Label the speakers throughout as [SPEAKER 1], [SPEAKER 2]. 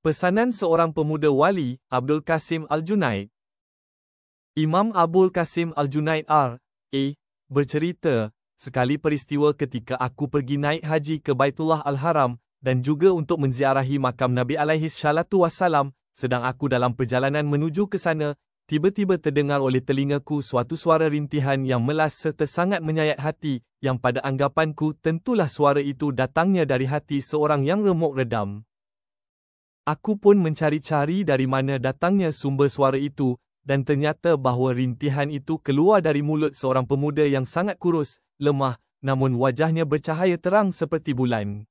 [SPEAKER 1] Pesanan seorang pemuda wali, Abdul Qasim Al-Junaid. Imam Abdul Qasim Al-Junaid R.A. bercerita, sekali peristiwa ketika aku pergi naik haji ke Baitullah Al-Haram dan juga untuk menziarahi makam Nabi alaihi salatu wassalam, sedang aku dalam perjalanan menuju ke sana, tiba-tiba terdengar oleh telingaku suatu suara rintihan yang melas serta sangat menyayat hati, yang pada anggapanku tentulah suara itu datangnya dari hati seorang yang remuk redam. Aku pun mencari-cari dari mana datangnya sumber suara itu, dan ternyata bahawa rintihan itu keluar dari mulut seorang pemuda yang sangat kurus, lemah, namun wajahnya bercahaya terang seperti bulan.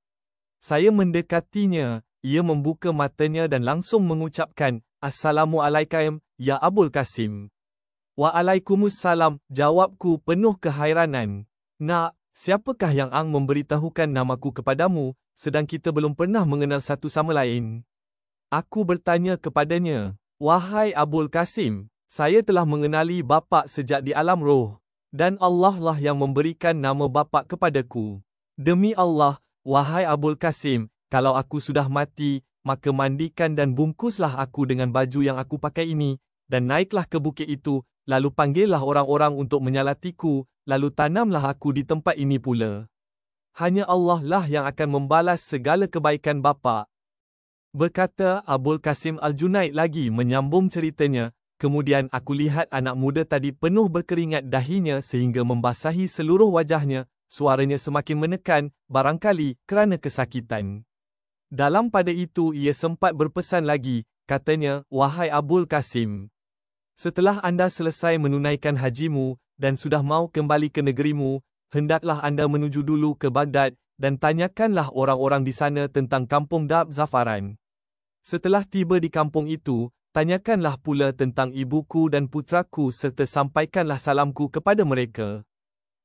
[SPEAKER 1] Saya mendekatinya, ia membuka matanya dan langsung mengucapkan, "Assalamualaikum, ya Abul Qasim." "Waalaikumsalam," jawabku penuh kehairanan. "Nak, siapakah yang memberitahukan namaku kepadamu, sedang kita belum pernah mengenal satu sama lain?" Aku bertanya kepadanya, "Wahai Abul Qasim, saya telah mengenali bapa sejak di alam roh, dan Allah lah yang memberikan nama bapa kepadaku. Demi Allah, wahai Abul Qasim, kalau aku sudah mati, maka mandikan dan bungkuslah aku dengan baju yang aku pakai ini, dan naiklah ke bukit itu, lalu panggillah orang-orang untuk menyalatiku, lalu tanamlah aku di tempat ini pula. Hanya Allah lah yang akan membalas segala kebaikan bapa." Berkata Abul Qasim Al-Junaid lagi menyambung ceritanya, "Kemudian aku lihat anak muda tadi penuh berkeringat dahinya sehingga membasahi seluruh wajahnya, suaranya semakin menekan, barangkali kerana kesakitan. Dalam pada itu ia sempat berpesan lagi, katanya, 'Wahai Abul Qasim, setelah anda selesai menunaikan hajimu, dan sudah mau kembali ke negerimu, hendaklah anda menuju dulu ke Baghdad, dan tanyakanlah orang-orang di sana tentang kampung Dab Zafaran. Setelah tiba di kampung itu, tanyakanlah pula tentang ibuku dan putraku serta sampaikanlah salamku kepada mereka.'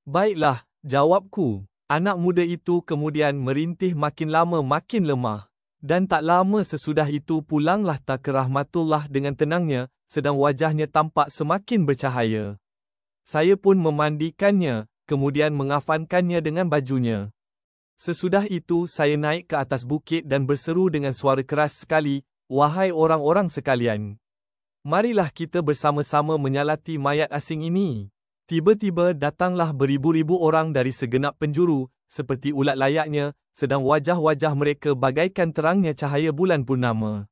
[SPEAKER 1] 'Baiklah,' jawabku. Anak muda itu kemudian merintih makin lama makin lemah. Dan tak lama sesudah itu pulanglah Taka Rahmatullah dengan tenangnya, sedang wajahnya tampak semakin bercahaya. Saya pun memandikannya, kemudian mengafankannya dengan bajunya. Sesudah itu saya naik ke atas bukit dan berseru dengan suara keras sekali, 'Wahai orang-orang sekalian, marilah kita bersama-sama menyalati mayat asing ini.' Tiba-tiba datanglah beribu-ribu orang dari segenap penjuru, seperti ulat layaknya, sedang wajah-wajah mereka bagaikan terangnya cahaya bulan purnama.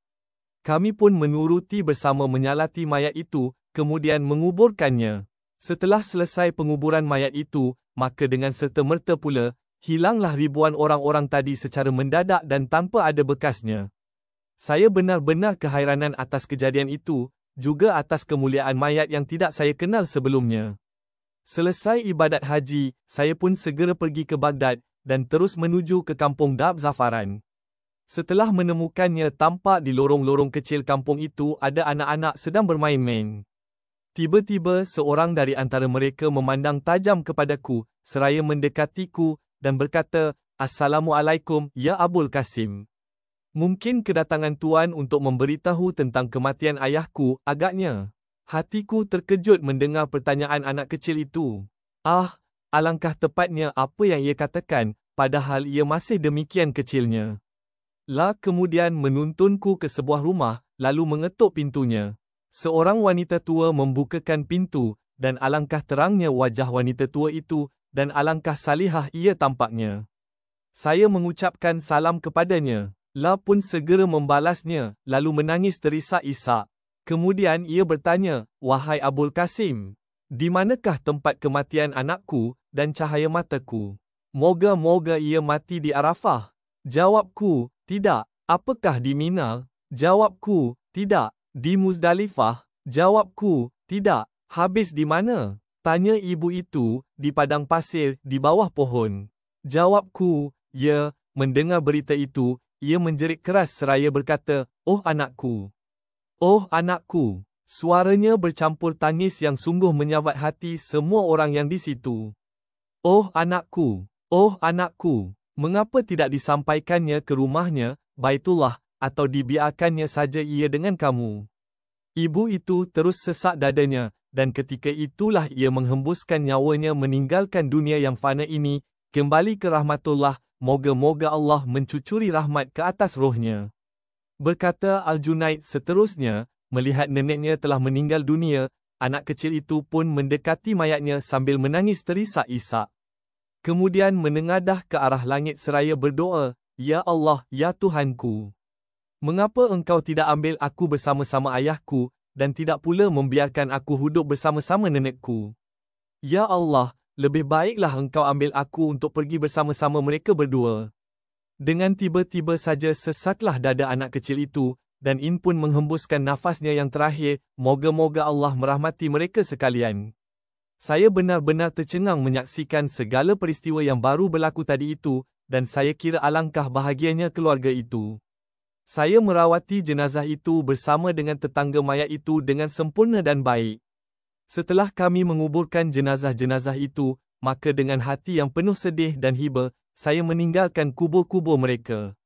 [SPEAKER 1] Kami pun menuruti bersama menyalati mayat itu, kemudian menguburkannya. Setelah selesai penguburan mayat itu, maka dengan serta-merta pula, hilanglah ribuan orang-orang tadi secara mendadak dan tanpa ada bekasnya. Saya benar-benar kehairanan atas kejadian itu, juga atas kemuliaan mayat yang tidak saya kenal sebelumnya. Selesai ibadat haji, saya pun segera pergi ke Baghdad, dan terus menuju ke kampung Dab Zafaran. Setelah menemukannya tampak di lorong-lorong kecil kampung itu ada anak-anak sedang bermain-main. Tiba-tiba seorang dari antara mereka memandang tajam kepadaku, seraya mendekatiku, dan berkata, 'Assalamualaikum, ya Abul Qasim. Mungkin kedatangan tuan untuk memberitahu tentang kematian ayahku, agaknya.' Hatiku terkejut mendengar pertanyaan anak kecil itu. Alangkah tepatnya apa yang ia katakan, padahal ia masih demikian kecilnya. Kemudian menuntunku ke sebuah rumah, lalu mengetuk pintunya. Seorang wanita tua membukakan pintu, dan alangkah terangnya wajah wanita tua itu, dan alangkah salihah ia tampaknya. Saya mengucapkan salam kepadanya. Pun segera membalasnya, lalu menangis terisak-isak. Kemudian ia bertanya, 'Wahai Abul Qasim, di manakah tempat kematian anakku dan cahaya mataku? Moga-moga ia mati di Arafah.' Jawabku, 'Tidak.' 'Apakah di Mina?' Jawabku, 'Tidak.' 'Di Muzdalifah?' Jawabku, 'Tidak.' 'Habis di mana?' Tanya ibu itu. 'Di padang pasir, di bawah pohon.' Jawabku, 'Ya.' Mendengar berita itu, ia menjerit keras seraya berkata, 'Oh anakku! Oh anakku!' Suaranya bercampur tangis yang sungguh menyawat hati semua orang yang di situ. 'Oh anakku! Oh anakku! Mengapa tidak disampaikannya ke rumahnya, Baitullah, atau dibiarkannya saja ia dengan kamu?' Ibu itu terus sesak dadanya, dan ketika itulah ia menghembuskan nyawanya meninggalkan dunia yang fana ini, kembali ke rahmatullah, moga-moga Allah mencucuri rahmat ke atas rohnya. Berkata Al-Junaid seterusnya, melihat neneknya telah meninggal dunia, anak kecil itu pun mendekati mayatnya sambil menangis terisak-isak. Kemudian menengadah ke arah langit seraya berdoa, "Ya Allah, ya Tuhanku. Mengapa engkau tidak ambil aku bersama-sama ayahku, dan tidak pula membiarkan aku hidup bersama-sama nenekku? Ya Allah, lebih baiklah engkau ambil aku untuk pergi bersama-sama mereka berdua." Dengan tiba-tiba saja sesaklah dada anak kecil itu, dan In pun menghembuskan nafasnya yang terakhir, moga-moga Allah merahmati mereka sekalian. Saya benar-benar tercengang menyaksikan segala peristiwa yang baru berlaku tadi itu, dan saya kira alangkah bahagianya keluarga itu. Saya merawati jenazah itu bersama dengan tetangga mayat itu dengan sempurna dan baik. Setelah kami menguburkan jenazah-jenazah itu, maka dengan hati yang penuh sedih dan hiba, saya meninggalkan kubur-kubur mereka.